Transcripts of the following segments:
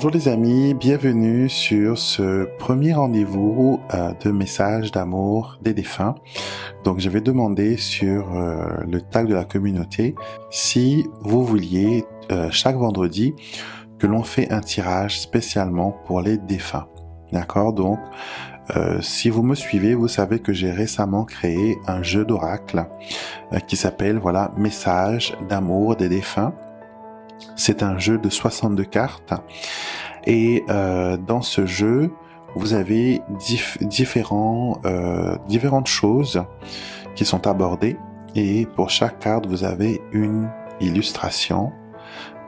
Bonjour les amis, bienvenue sur ce premier rendez-vous de messages d'amour des défunts. Donc je vais demander sur le tag de la communauté si vous vouliez chaque vendredi que l'on fait un tirage spécialement pour les défunts. D'accord? Donc si vous me suivez, vous savez que j'ai récemment créé un jeu d'oracle qui s'appelle voilà Messages d'amour des défunts. C'est un jeu de 62 cartes et dans ce jeu, vous avez différentes choses qui sont abordées et pour chaque carte, vous avez une illustration,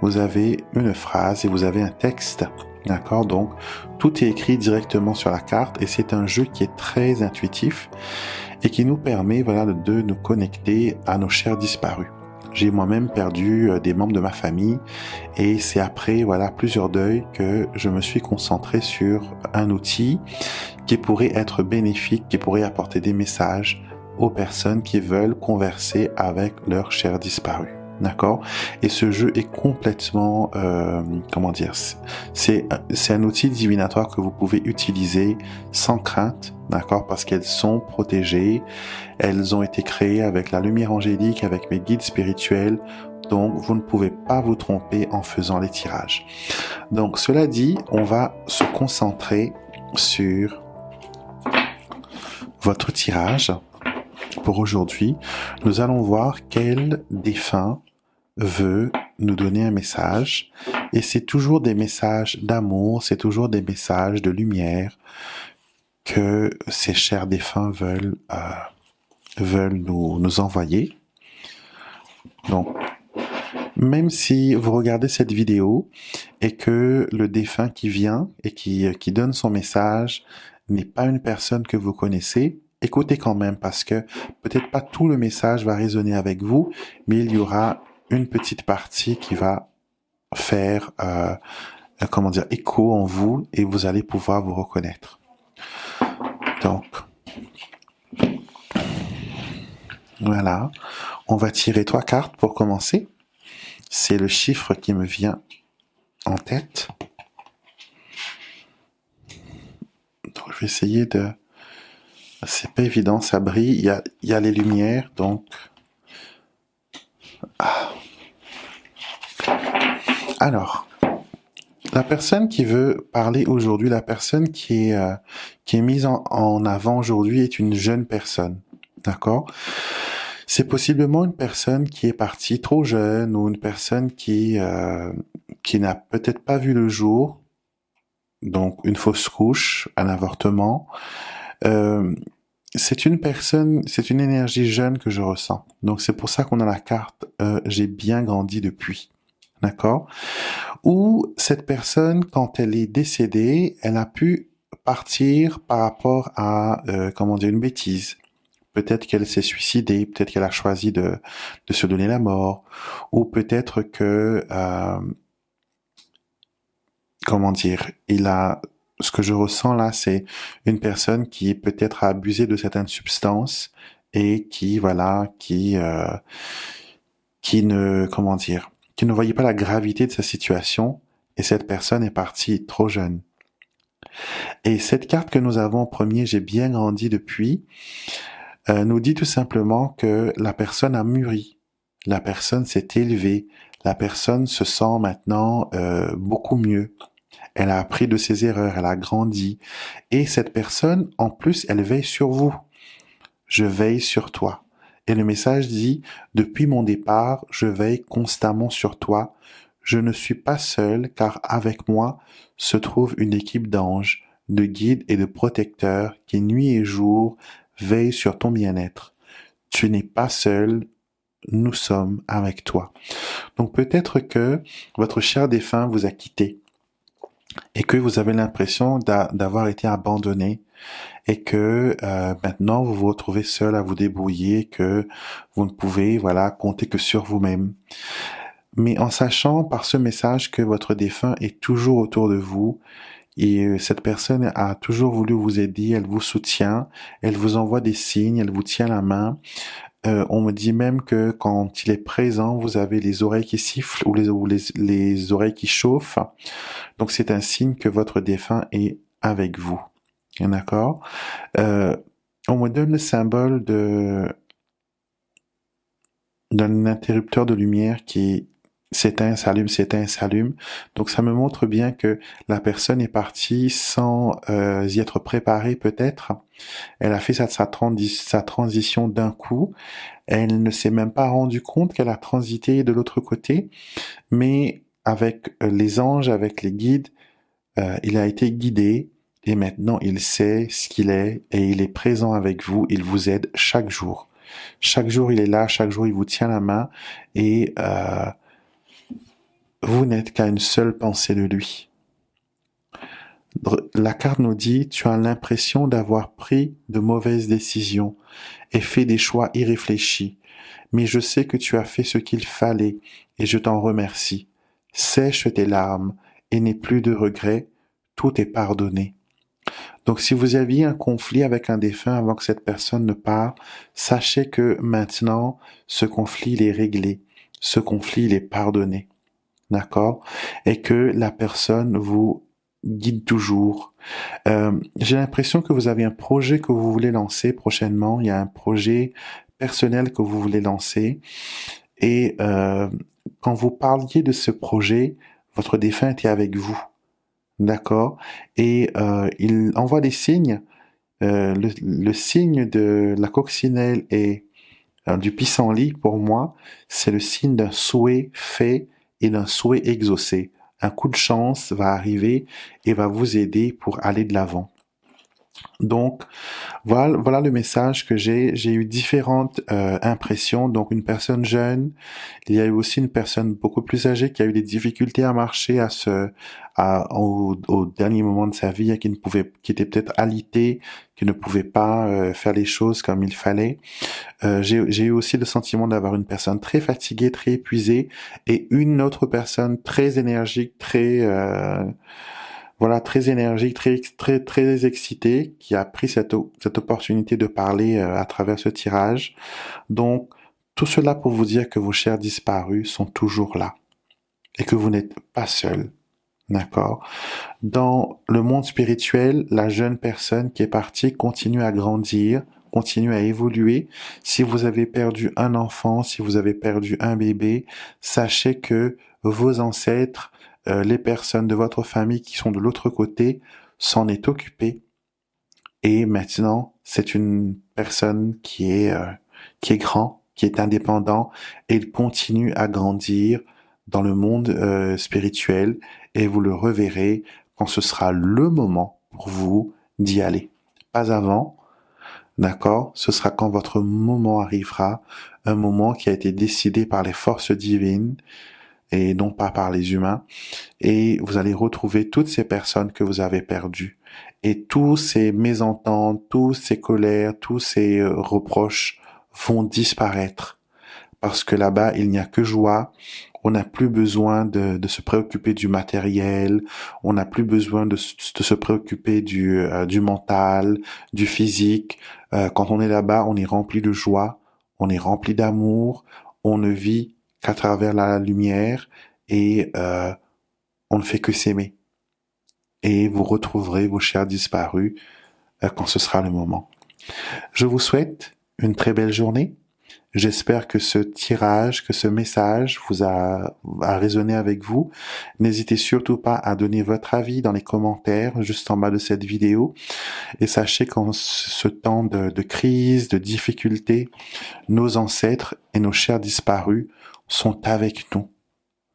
vous avez une phrase et vous avez un texte. D'accord? Donc, tout est écrit directement sur la carte et c'est un jeu qui est très intuitif et qui nous permet voilà, de nous connecter à nos chers disparus. J'ai moi-même perdu des membres de ma famille et c'est après voilà plusieurs deuils que je me suis concentré sur un outil qui pourrait être bénéfique, qui pourrait apporter des messages aux personnes qui veulent converser avec leurs chers disparus. D'accord? Et ce jeu est complètement, c'est un outil divinatoire que vous pouvez utiliser sans crainte, d'accord? Parce qu'elles sont protégées, elles ont été créées avec la lumière angélique, avec mes guides spirituels, donc vous ne pouvez pas vous tromper en faisant les tirages. Donc cela dit, on va se concentrer sur votre tirage. Pour aujourd'hui, nous allons voir quel défunt veut nous donner un message et c'est toujours des messages d'amour, c'est toujours des messages de lumière que ces chers défunts veulent nous envoyer. Donc, même si vous regardez cette vidéo et que le défunt qui vient et qui donne son message n'est pas une personne que vous connaissez, écoutez quand même parce que peut-être pas tout le message va résonner avec vous, mais il y aura une petite partie qui va faire écho en vous et vous allez pouvoir vous reconnaître. Donc, voilà. On va tirer 3 cartes pour commencer. C'est le chiffre qui me vient en tête. Donc, je vais essayer de... C'est pas évident, ça brille. Il y a les lumières, donc... Alors, la personne qui veut parler aujourd'hui, la personne qui est mise en avant aujourd'hui est une jeune personne. D'accord? C'est possiblement une personne qui est partie trop jeune ou une personne qui n'a peut-être pas vu le jour, donc une fausse couche, un avortement. C'est une personne, c'est une énergie jeune que je ressens. Donc c'est pour ça qu'on a la carte j'ai bien grandi depuis. D'accord? Ou cette personne, quand elle est décédée, elle a pu partir par rapport à une bêtise. Peut-être qu'elle s'est suicidée, peut-être qu'elle a choisi de se donner la mort, ou peut-être que ce que je ressens là, c'est une personne qui peut-être a abusé de certaines substances et qui ne voyait pas la gravité de sa situation et cette personne est partie trop jeune. Et cette carte que nous avons en premier, j'ai bien grandi depuis, nous dit tout simplement que la personne a mûri, la personne s'est élevée, la personne se sent maintenant beaucoup mieux. Elle a appris de ses erreurs, elle a grandi. Et cette personne, en plus, elle veille sur vous. Je veille sur toi. Et le message dit, depuis mon départ, je veille constamment sur toi. Je ne suis pas seul, car avec moi se trouve une équipe d'anges, de guides et de protecteurs qui, nuit et jour, veillent sur ton bien-être. Tu n'es pas seul, nous sommes avec toi. Donc peut-être que votre cher défunt vous a quitté et que vous avez l'impression d'avoir été abandonné et que maintenant vous vous retrouvez seul à vous débrouiller, que vous ne pouvez compter que sur vous-même. Mais en sachant par ce message que votre défunt est toujours autour de vous et cette personne a toujours voulu vous aider, elle vous soutient, elle vous envoie des signes, elle vous tient la main, On me dit même que quand il est présent, vous avez les oreilles qui sifflent ou les oreilles qui chauffent. Donc c'est un signe que votre défunt est avec vous. D'accord? On me donne le symbole d'un interrupteur de lumière qui s'éteint, s'allume. Donc ça me montre bien que la personne est partie sans y être préparée peut-être. Elle a fait sa transition d'un coup. Elle ne s'est même pas rendue compte qu'elle a transité de l'autre côté. Mais avec les anges, avec les guides, il a été guidé. Et maintenant, il sait ce qu'il est et il est présent avec vous. Il vous aide chaque jour. Chaque jour, il est là. Chaque jour, il vous tient la main. Et vous n'êtes qu'à une seule pensée de lui. La carte nous dit, tu as l'impression d'avoir pris de mauvaises décisions et fait des choix irréfléchis. Mais je sais que tu as fait ce qu'il fallait et je t'en remercie. Sèche tes larmes et n'aie plus de regrets. Tout est pardonné. Donc si vous aviez un conflit avec un défunt avant que cette personne ne parte, sachez que maintenant, ce conflit il est réglé. Ce conflit il est pardonné. D'accord? Et que la personne vous guide toujours. J'ai l'impression que vous avez un projet que vous voulez lancer prochainement. Il y a un projet personnel que vous voulez lancer. Et quand vous parliez de ce projet, votre défunt était avec vous. D'accord? Et il envoie des signes. Le signe de la coccinelle et du pissenlit, pour moi, c'est le signe d'un souhait fait et d'un souhait exaucé. Un coup de chance va arriver et va vous aider pour aller de l'avant. Donc, voilà le message que j'ai. J'ai eu différentes impressions. Donc, une personne jeune, il y a eu aussi une personne beaucoup plus âgée qui a eu des difficultés à marcher au dernier moment de sa vie, qui était peut-être alité, qui ne pouvait pas faire les choses comme il fallait. J'ai eu aussi le sentiment d'avoir une personne très fatiguée, très épuisée, et une autre personne très énergique, très énergique, très excitée, qui a pris cette opportunité de parler à travers ce tirage. Donc, tout cela pour vous dire que vos chers disparus sont toujours là et que vous n'êtes pas seul. D'accord? Dans le monde spirituel, la jeune personne qui est partie continue à grandir, continue à évoluer. Si vous avez perdu un enfant, si vous avez perdu un bébé, sachez que vos ancêtres, les personnes de votre famille qui sont de l'autre côté, s'en est occupé. Et maintenant, c'est une personne qui est grand, qui est indépendant, et il continue à grandir dans le monde spirituel, et vous le reverrez quand ce sera le moment pour vous d'y aller. Pas avant, d'accord? Ce sera quand votre moment arrivera, un moment qui a été décidé par les forces divines et non pas par les humains, et vous allez retrouver toutes ces personnes que vous avez perdues. Et tous ces mésententes, tous ces colères, tous ces reproches vont disparaître. Parce que là-bas, il n'y a que joie. On n'a plus besoin de se préoccuper du matériel. On n'a plus besoin de se préoccuper du mental, du physique. Quand on est là-bas, on est rempli de joie. On est rempli d'amour. On ne vit qu'à travers la lumière. Et on ne fait que s'aimer. Et vous retrouverez vos chers disparus quand ce sera le moment. Je vous souhaite une très belle journée. J'espère que ce tirage, que ce message vous a résonné avec vous. N'hésitez surtout pas à donner votre avis dans les commentaires juste en bas de cette vidéo. Et sachez qu'en ce temps de crise, de difficulté, nos ancêtres et nos chers disparus sont avec nous.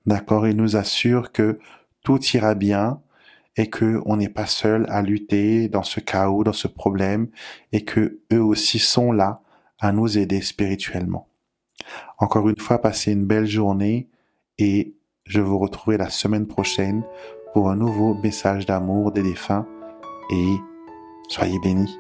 D'accord? Ils nous assurent que tout ira bien et que on n'est pas seul à lutter dans ce chaos, dans ce problème, et que eux aussi sont là à nous aider spirituellement. Encore une fois, passez une belle journée et je vous retrouverai la semaine prochaine pour un nouveau message d'amour des défunts et soyez bénis.